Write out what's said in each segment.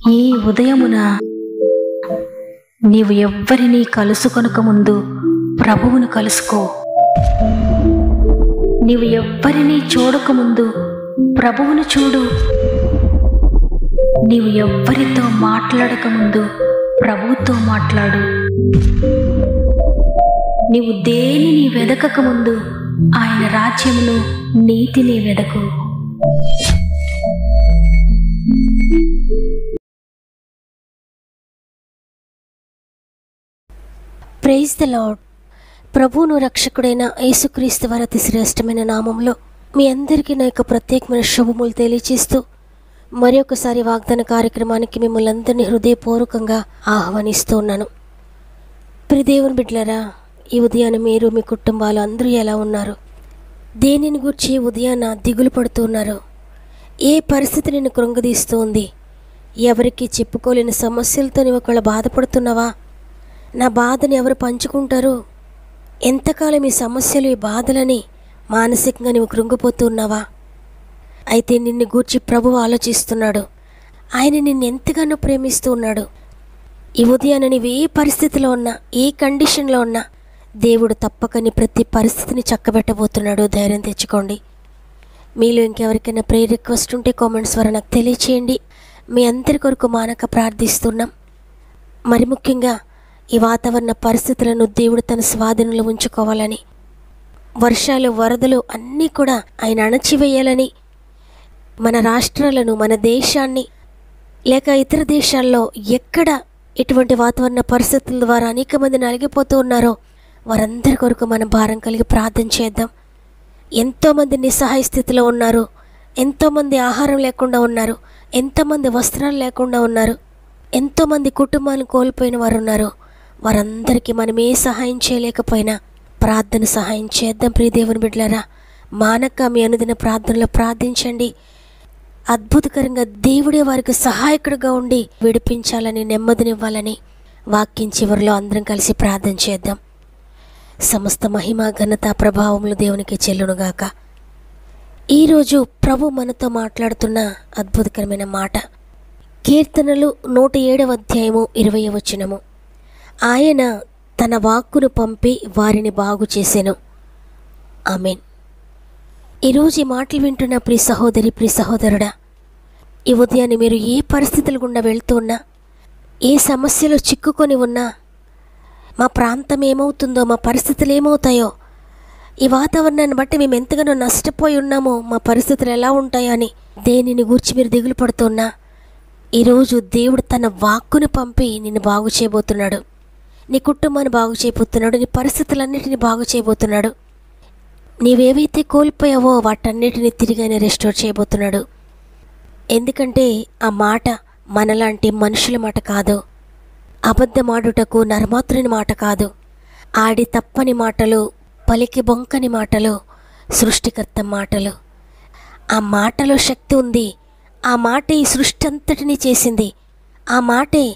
ఈ ఉదయమున నీవు ఎవ్వరినీ కలుసుకొనక ముందు ప్రభువును కలుసుకో. నీవు ఎవ్వరినీ చూడకముందు ప్రభువును చూడు. నీవు ఎవ్వరితో మాట్లాడకముందు ప్రభువుతో మాట్లాడు. నీవు దేనిని వెదకకముందు ఆయన రాజ్యమును నీతిని వెదకు. Praise the lord. ప్రభువును రక్షకుడైన యేసుక్రీస్తు వారి అతి శ్రేష్టమైన నామంలో మీ అందరికీ నా యొక్క ప్రత్యేకమైన శుభములు తెలియజేస్తూ మరొకసారి వాగ్దాన కార్యక్రమానికి మిమ్మల్ని అందరినీ హృదయపూర్వకంగా ఆహ్వానిస్తూ ఉన్నాను. ప్రియదేవుని బిడ్డలారా, ఈ ఉదయాన్ని మీరు మీ కుటుంబాలు అందరూ ఎలా ఉన్నారు? దేనిని గురించి ఉదయాన్న దిగులు పడుతూ ఉన్నారు? ఏ పరిస్థితి నిన్ను కృంగదీస్తూ ఉంది? ఎవరికి చెప్పుకోలేని సమస్యలతో నీవు ఒకవేళ బాధపడుతున్నావా? నా బాధని ఎవరు పంచుకుంటారు? ఎంతకాలం ఈ సమస్యలు, ఈ బాధలని మానసికంగా నీవు కృంగిపోతూ ఉన్నావా? అయితే నిన్ను గూర్చి ప్రభువు ఆలోచిస్తున్నాడు. ఆయన నిన్ను ఎంతగానో ప్రేమిస్తూ ఉన్నాడు. ఈ ఉదయాన నీవు ఏ పరిస్థితిలో ఉన్నా, ఏ కండిషన్లో ఉన్నా దేవుడు తప్పక నీ ప్రతి పరిస్థితిని చక్కబెట్టబోతున్నాడు. ధైర్యం తెచ్చుకోండి. మీలో ఇంకెవరికైనా ప్రేయర్ రిక్వెస్ట్ ఉంటే కామెంట్స్ ద్వారా నాకు తెలియచేయండి. మీ అందరి కొరకు మానక ప్రార్థిస్తున్నాం. మరి ముఖ్యంగా ఈ వాతావరణ పరిస్థితులను దేవుడు తన స్వాధీనంలో ఉంచుకోవాలని, వర్షాలు, వరదలు అన్నీ కూడా ఆయన అణచివేయాలని, మన రాష్ట్రాలను, మన దేశాన్ని, లేక ఇతర దేశాల్లో ఎక్కడ ఇటువంటి వాతావరణ పరిస్థితుల ద్వారా అనేక మంది నలిగిపోతూ ఉన్నారో వారందరి కొరకు మనం భారం కలిగి ప్రార్థన చేద్దాం. ఎంతోమంది నిస్సహాయ స్థితిలో ఉన్నారు. ఎంతోమంది ఆహారం లేకుండా ఉన్నారు. ఎంతోమంది వస్త్రాలు లేకుండా ఉన్నారు. ఎంతోమంది కుటుంబాలను కోల్పోయిన వారు ఉన్నారు. వారందరికీ మనం ఏ సహాయం చేయలేకపోయినా ప్రార్థన సహాయం చేద్దాం. ప్రియదేవుని బిడ్డలారా, మానక మీ అనుదిన ప్రార్థనలో ప్రార్థించండి. అద్భుతకరంగా దేవుడే వారికి సహాయకుడిగా ఉండి విడిపించాలని, నెమ్మదినివ్వాలని వాక్యం చివరిలో అందరం కలిసి ప్రార్థన చేద్దాం. సమస్త మహిమ, ఘనత, ప్రభావములు దేవునికి చెల్లునుగాక. ఈరోజు ప్రభు మనతో మాట్లాడుతున్న అద్భుతకరమైన మాట కీర్తనలు 107వ అధ్యాయము 20వ వచనము. ఆయన తన వాక్కును పంపి వారిని బాగు చేసెను. ఆమేన్. ఈరోజు ఈ మాటలు వింటున్న ప్రియ సహోదరి, ప్రియ సహోదరుడా, ఈ ఉదయాన్ని మీరు ఏ పరిస్థితుల గుండా వెళ్తూ ఉన్నా, ఏ సమస్యలో చిక్కుకొని ఉన్నా, మా ప్రాంతం ఏమవుతుందో, మా పరిస్థితులు ఏమవుతాయో, ఈ వాతావరణాన్ని బట్టి మేము ఎంతగానో నష్టపోయి ఉన్నామో, మా పరిస్థితులు ఎలా ఉంటాయో అని దేనిని గూర్చి మీరు దిగులు పడుతున్నా, ఈరోజు దేవుడు తన వాక్కును పంపి నిన్ను బాగు చేయబోతున్నాడు. నీ కుటుంబాన్ని బాగు చేయబోతున్నాడు. నీ పరిస్థితులన్నిటిని బాగు చేయబోతున్నాడు. నీవేవైతే కోల్పోయావో వాటన్నిటిని తిరిగి ఆయన రెస్టోర్ చేయబోతున్నాడు. ఎందుకంటే ఆ మాట మనలాంటి మనుషుల మాట కాదు. అబద్ధమాడుటకు నరమాత్రుని మాట కాదు. ఆడి తప్పని మాటలు, పలికి బొంకని మాటలు, సృష్టికర్త మాటలు. ఆ మాటలో శక్తి ఉంది. ఆ మాటే ఈ సృష్టి అంతటినీ చేసింది. ఆ మాటే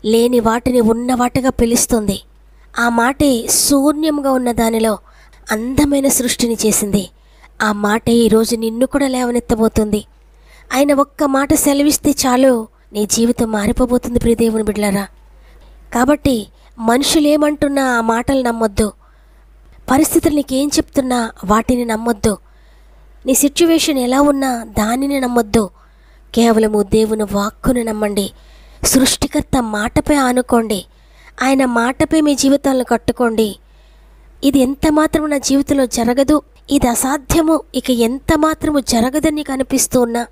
లేని వాటిని ఉన్నవాటిగా పిలుస్తుంది. ఆ మాటే శూన్యంగా ఉన్న దానిలో అందమైన సృష్టిని చేసింది. ఆ మాటే ఈరోజు నిన్ను కూడా లేవనెత్తబోతుంది. ఆయన ఒక్క మాట సెలవిస్తే చాలు, నీ జీవితం మారిపోబోతుంది. ప్రియదేవుని బిడ్డలారా, కాబట్టి మనుషులు ఏమంటున్నా ఆ మాటలు నమ్మొద్దు. పరిస్థితులు నీకేం చెప్తున్నా వాటిని నమ్మొద్దు. నీ సిచ్యువేషన్ ఎలా ఉన్నా దానిని నమ్మొద్దు. కేవలము దేవుని వాక్కును నమ్మండి. సృష్టికర్త మాటపై ఆనుకోండి. ఆయన మాటపై మీ జీవితాలను కట్టుకోండి. ఇది ఎంత మాత్రము నా జీవితంలో జరగదు, ఇది అసాధ్యము, ఇక ఎంత మాత్రము జరగదని నీకు అనిపిస్తూ ఉన్నా,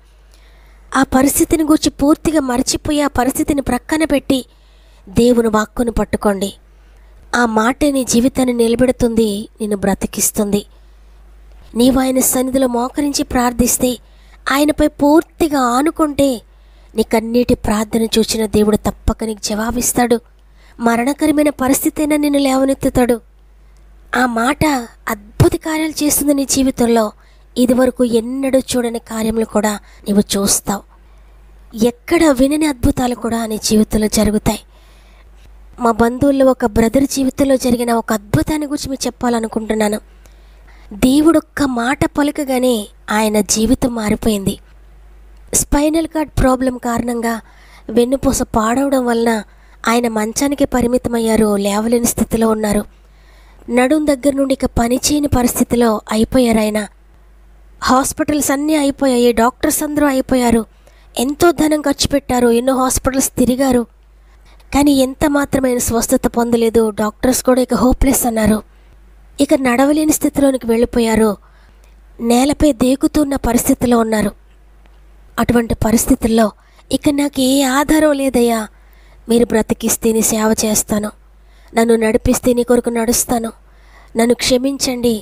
ఆ పరిస్థితిని గురించి పూర్తిగా మర్చిపోయి ఆ పరిస్థితిని ప్రక్కన పెట్టి దేవుని వాక్కును పట్టుకోండి. ఆ మాటే నీ జీవితాన్ని నిలబెడుతుంది, నిన్ను బ్రతికిస్తుంది. నీవు ఆయన సన్నిధిలో మోకరించి ప్రార్థిస్తే, ఆయనపై పూర్తిగా ఆనుకుంటే, నీకన్నిటి ప్రార్థన చూసిన దేవుడు తప్పక నీకు జవాబిస్తాడు. మరణకరమైన పరిస్థితి అయినా నిన్ను లేవనెత్తుతాడు. ఆ మాట అద్భుత కార్యాలు చేస్తుంది నీ జీవితంలో. ఇదివరకు ఎన్నడూ చూడని కార్యములు కూడా నీవు చూస్తావు. ఎక్కడ వినని అద్భుతాలు కూడా నీ జీవితంలో జరుగుతాయి. మా బంధువుల్లో ఒక బ్రదర్ జీవితంలో జరిగిన ఒక అద్భుతాన్ని గురించి మీకు చెప్పాలనుకుంటున్నాను. దేవుడొక్క మాట పలుకగానే ఆయన జీవితం మారిపోయింది. స్పైనల్ కార్డ్ ప్రాబ్లం కారణంగా వెన్నుపూస పాడవడం వలన ఆయన మంచానికి పరిమితమయ్యారు, లేవలేని స్థితిలో ఉన్నారు. నడుం దగ్గర నుండి ఇక పనిచేయని పరిస్థితిలో అయిపోయారు ఆయన. హాస్పిటల్స్ అన్నీ అయిపోయాయి, డాక్టర్స్ అందరూ అయిపోయారు, ఎంతో ధనం ఖర్చు పెట్టారు, ఎన్నో హాస్పిటల్స్ తిరిగారు, కానీ ఎంత మాత్రమైన స్వస్థత పొందలేదు. డాక్టర్స్ కూడా ఇక హోప్లెస్ అన్నారు. ఇక నడవలేని స్థితిలోనికి వెళ్ళిపోయారు, నేలపై దేకుతున్న పరిస్థితిలో ఉన్నారు. అటువంటి పరిస్థితుల్లో ఇక నాకు ఏ ఆధారం లేదయ్యా, మీరు బ్రతికిస్తే నీ సేవ చేస్తాను, నన్ను నడిపిస్తే నీ కొరకు నడుస్తాను, నన్ను క్షమించండి,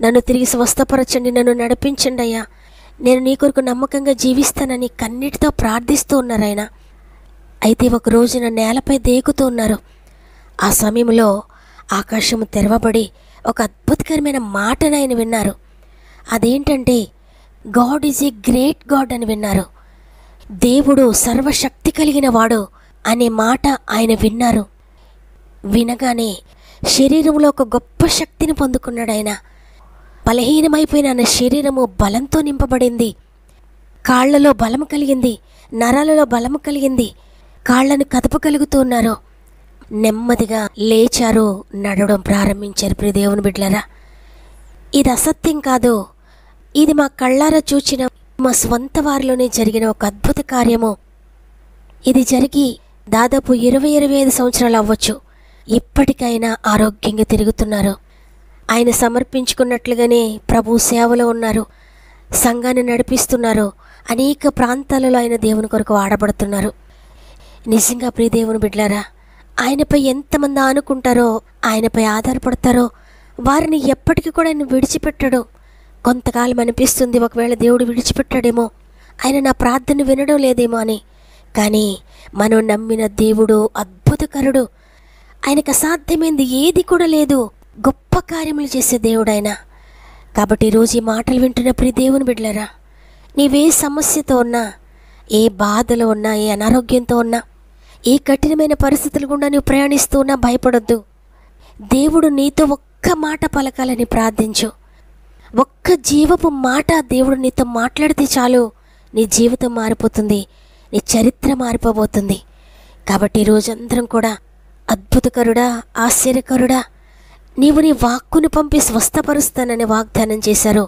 నన్ను తిరిగి స్వస్థపరచండి, నన్ను నడిపించండి అయ్యా, నేను నీ కొరకు నమ్మకంగా జీవిస్తానని కన్నీటితో ప్రార్థిస్తూ ఉన్నారు ఆయన. అయితే ఒక రోజున నేలపై దేకుతూ ఉన్నారు. ఆ సమయంలో ఆకాశము తెరవబడి ఒక అద్భుతకరమైన మాటను ఆయన విన్నారు. అదేంటంటే God is a great God అని విన్నారు. దేవుడు సర్వశక్తి కలిగిన వాడు అనే మాట ఆయన విన్నారు. వినగానే శరీరంలో ఒక గొప్ప శక్తిని పొందుకున్నాడు ఆయన. బలహీనమైపోయిన ఆయన శరీరము బలంతో నింపబడింది. కాళ్లలో బలము కలిగింది, నరాలలో బలము కలిగింది, కాళ్లను కదపగలుగుతున్నారు. నెమ్మదిగా లేచారు, నడవడం ప్రారంభించారు. ప్రియ దేవుని బిడ్డలారా, ఇది అసత్యం కాదు, ఇది మా కళ్ళారా చూచిన మా స్వంత వారిలోనే జరిగిన ఒక అద్భుత కార్యము. ఇది జరిగి దాదాపు 20-25 సంవత్సరాలు అవ్వచ్చు. ఇప్పటికైనా ఆరోగ్యంగా తిరుగుతున్నారు. ఆయన సమర్పించుకున్నట్లుగానే ప్రభు సేవలో ఉన్నారు, సంఘాన్ని నడిపిస్తున్నారు, అనేక ప్రాంతాలలో ఆయన దేవుని కొరకు వాడబడుతున్నారు. నిజంగా ప్రియ దేవుని బిడ్డలారా, ఆయనపై ఎంతమంది ఆనుకుంటారో, ఆయనపై ఆధారపడతారో వారిని ఎప్పటికీ కూడా ఆయన విడిచిపెట్టడు. కొంతకాలం అనిపిస్తుంది ఒకవేళ దేవుడు విడిచిపెట్టాడేమో, ఆయన నా ప్రార్థన వినడం లేదేమో అని. కానీ మనం నమ్మిన దేవుడు అద్భుతకరుడు, ఆయనకు అసాధ్యమైంది ఏది కూడా లేదు, గొప్ప కార్యములు చేసే దేవుడు ఆయన. కాబట్టి ఈరోజు ఈ మాటలు వింటున్న ప్రియ దేవుని బిడ్డలారా, నీవే సమస్యతో ఉన్నా, ఏ బాధలో ఉన్నా, ఏ అనారోగ్యంతో ఉన్నా, ఏ కఠినమైన పరిస్థితులు గుండా నువ్వు ప్రయాణిస్తూ ఉన్నా భయపడొద్దు. దేవుడు నీతో ఒక్క మాట పలకాలని ప్రార్థించు. ఒక్క జీవపు మాట దేవుడు నీతో మాట్లాడితే చాలు, నీ జీవితం మారిపోతుంది, నీ చరిత్ర మారిపోబోతుంది. కాబట్టి ఈరోజందరం కూడా అద్భుతకరుడా, ఆశ్చర్యకరుడా, నీవు నీ వాక్కును పంపి స్వస్థపరుస్తానని వాగ్దానం చేశారు.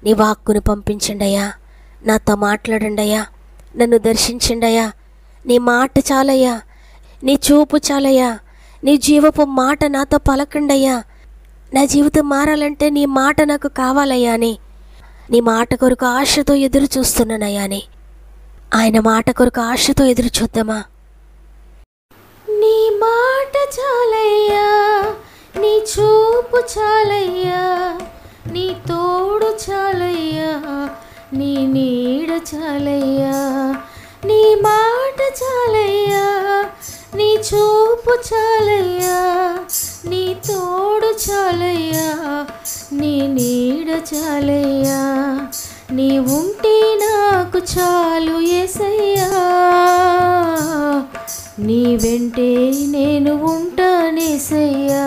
నీ వాక్కును పంపించండి అయ్యా, నాతో మాట్లాడండి అయ్యా, నన్ను దర్శించండి అయ్యా, నీ మాట చాలయ్యా, నీ చూపు చాలయ్యా, నీ జీవపు మాట నాతో పలకండి అయ్యా, నా జీవితం మారాలంటే నీ మాట నాకు కావాలయ్యా అని, నీ మాట కొరకు ఆశతో ఎదురు చూస్తున్నానయ్యా అని. ఆయన మాట కొరకు ఆశతో ఎదురు చూద్దామా? నీ మాట చాలయ్యా, నీ చూపు చాలయ్యా, నీ తోడు చాలయ్యా, నీ నీడ చాలయ్యా. నీ మాట చాలయ్యా, నీ చూపు చాలయ్యా, నీ తోడు చాలయ్యా, నీ నీడ చాలయ్యా. నీ ఉంటే నాకు చాలు యేసయ్యా, నీ వెంటే నేను ఉంటానేసయ్యా.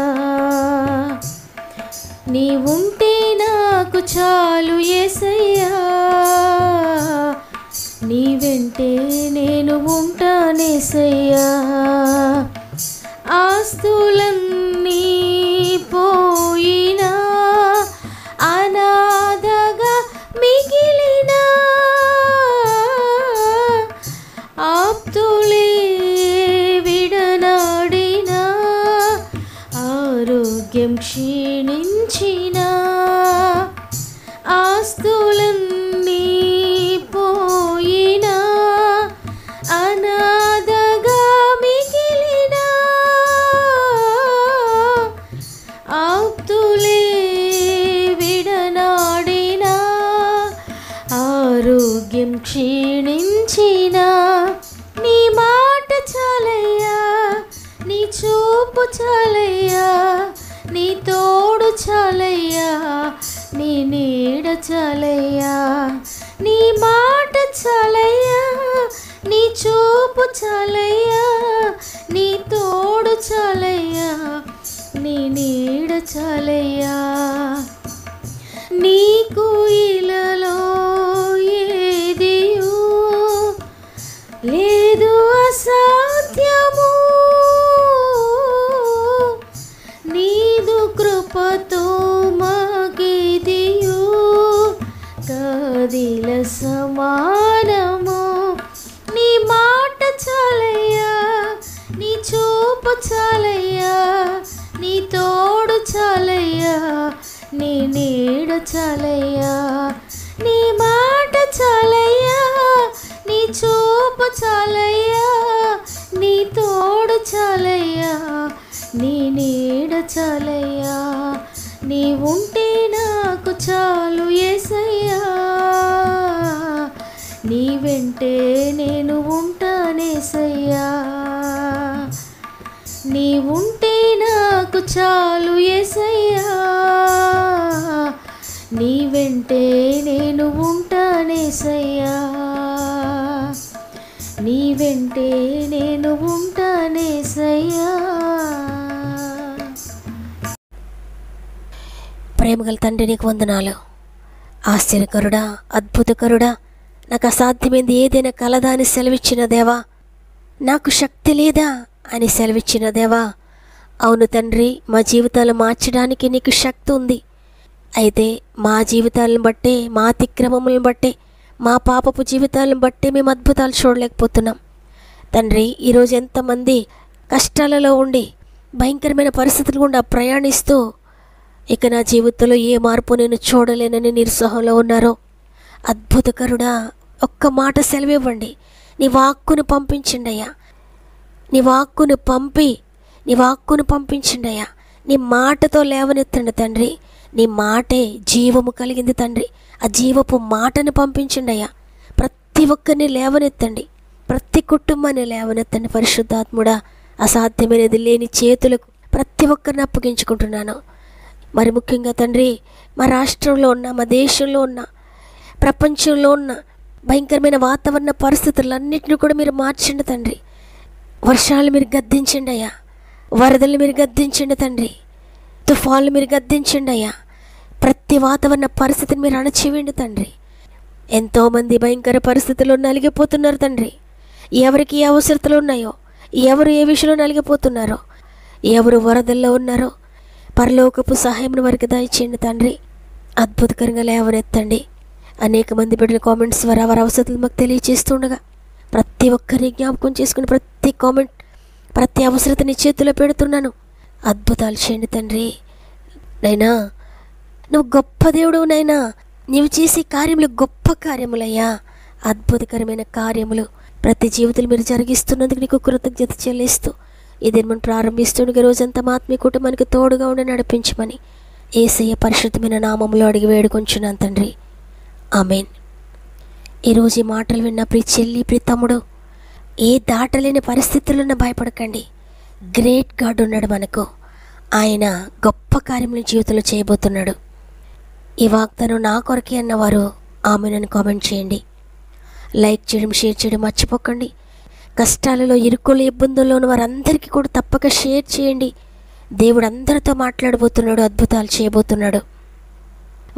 నీ ఉంటే నాకు చాలు యేసయ్యా, నీ వెంటే నేను ఉంటానేసయ్యా. ఆస్తులన్నీ పోయినా, అనాథగా మిగిలినా, ఆప్తులే విడనాడినా, ఆరోగ్యం క్షీణించినా, ఆస్తులన్నీ పోయినా, అనాథగా మిగిలినా, ఆప్తులే విడనాడినా, ఆరోగ్యం క్షీణించినా, నీ మాట చాలయ్యా, నీ చూపు చాలయ్యా, నీ తోడు చాలయ్యా, నీ నీడ చాలయ్యా. నీ మాట చాలయ్యా, నీ చూపు చాలయ్యా, నీ తోడు చాలయ్యా, నీ నీడ చాలయ్యా. నీకు ఇలలో ఏదియు లేదు అసాధ్యము నీదు కృపతో మాకిదియు కదిల సమానము. నీ మాట చాలయ్యా, నీ చూపు చాలయ్యా, నీ తోడు చాలయ్యా, నీ నీడ చాలయ్యా. నీ మాట చాలయ్యా, నీ చూపు చాలయ్యా, నీ తోడు చాలయ్యా, నీ నీడ చాలయ్యా. నీ ఉంటే నాకు చాలు యేసయ్యా, నీ వెంటే నేను ఉంటానేసయ్యా. నీ ఉంటే నాకు చాలు యేసయ్యా, నీ వెంటే నేను ఉంటానేసయ్యా, నీ వెంటే నేను ఉంటానేసయ్యా. ప్రేమగల తండ్రి, నీకు వందనాలు. ఆశ్చర్యకరుడా, అద్భుతకరుడా, నాకు అసాధ్యమైంది ఏదైనా కలదా అని సెలవిచ్చిన దేవా, నాకు శక్తి లేదా అని సెలవిచ్చిన దేవా, అవును తండ్రి, మా జీవితాలు మార్చడానికి నీకు శక్తి ఉంది. అయితే మా జీవితాలను బట్టే, మా అతిక్రమములను బట్టే, మా పాపపు జీవితాలను బట్టే మేము అద్భుతాలు చూడలేకపోతున్నాం తండ్రి. ఈరోజు ఎంతమంది కష్టాలలో ఉండి భయంకరమైన పరిస్థితుల గుండా ప్రయాణిస్తూ ఇక నా జీవితంలో ఏ మార్పు నేను చూడలేనని నిరుత్సాహంలో ఉన్నారో, అద్భుతకరుడా, ఒక్క మాట సెలవివ్వండి. నీ వాక్కును పంపించండి అయ్యా, నీ వాక్కును పంపించండి అయ్యా. నీ మాటతో లేవనెత్తండి తండ్రి. నీ మాటే జీవము కలిగింది తండ్రి. ఆ జీవపు మాటను పంపించండి అయ్యా. ప్రతి ఒక్కరిని లేవనెత్తండి, ప్రతి కుటుంబాన్ని లేవనెత్తండి పరిశుద్ధాత్ముడా. అసాధ్యమైనది లేని చేతులకు ప్రతి ఒక్కరిని అప్పగించుకుంటున్నాను. మరి ముఖ్యంగా తండ్రి, మా రాష్ట్రంలో ఉన్న, మా దేశంలో ఉన్న, ప్రపంచంలో ఉన్న భయంకరమైన వాతావరణ పరిస్థితులన్నింటినీ కూడా మీరు మార్చండి తండ్రి. వర్షాలు మీరు గద్దించండి అయ్యా, వరదలు మీరు గద్దించండి తండ్రి, తుఫాన్లు మీరు గద్దించండి అయ్యా. ప్రతి వాతావరణ పరిస్థితిని మీరు అణచివేయండి తండ్రి. ఎంతోమంది భయంకర పరిస్థితుల్లో నలిగిపోతున్నారు తండ్రి. ఎవరికి ఏ అవసరతలు ఉన్నాయో, ఎవరు ఏ విషయంలో నలిగిపోతున్నారో, ఎవరు వరదల్లో ఉన్నారో, పరలోకపు సహాయం వారికి దయచేయండి తండ్రి. అద్భుతకరంగా లేవనెత్తండి. అనేక మంది బిడ్డల కామెంట్స్ ద్వారా వారి అవసరతలు మాకు తెలియజేస్తుండగా ప్రతి ఒక్కరిని జ్ఞాపకం చేసుకుని ప్రతి కామెంట్, ప్రతి అవసరతని చేతిలో పెడుతున్నాను. అద్భుతాలు చేయండి తండ్రి. నైనా నువ్వు గొప్ప దేవుడు నైనా, నీవు చేసే కార్యములు గొప్ప కార్యములయ్యా, అద్భుతకరమైన కార్యములు ప్రతి జీవితంలో మీరు జరిగిస్తున్నందుకు నీకు కృతజ్ఞత చెల్లిస్తూ ఇది మనం ప్రారంభిస్తుండగా రోజంతా మా ఆత్మీయ కుటుంబానికి తోడుగా ఉండి నడిపించమని యేసయ్య పరిశుద్ధమైన నామములో అడిగి వేడుకొంచున్నాను తండ్రి. ఆమెన్. ఈరోజు ఈ మాటలు విన్న ప్రియ చెల్లి, ప్రియ తమ్ముడు, ఏ దాటలేని పరిస్థితుల్లో భయపడకండి. గ్రేట్ గాడ్ ఉన్నాడు మనకు. ఆయన గొప్ప కార్యములు జీవితంలో చేయబోతున్నాడు. ఈ వాగ్దానం నా కొరకే అన్నవారు ఆమెనని కామెంట్ చేయండి. లైక్ చేయడం, షేర్ చేయడం మర్చిపోకండి. కష్టాలలో, ఇరుకులు, ఇబ్బందుల్లో ఉన్న వారందరికీ కూడా తప్పక షేర్ చేయండి. దేవుడు అందరితో మాట్లాడబోతున్నాడు, అద్భుతాలు చేయబోతున్నాడు.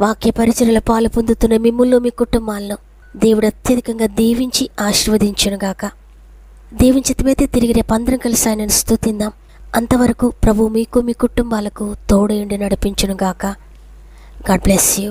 వాక్య పరిచర్యలో పాలు పొందుతున్న మిమ్ముల్లో, మీ కుటుంబాలను దేవుడు అత్యధికంగా దీవించి ఆశీర్వదించునుగాక. దేవుని చిత్తమైతే తిరిగి రేపు అందరం కలిసి ఆయనను స్తుతిందాం. అంతవరకు ప్రభు మీకు, మీ కుటుంబాలకు తోడయుండి నడిపించునుగాక. God bless you.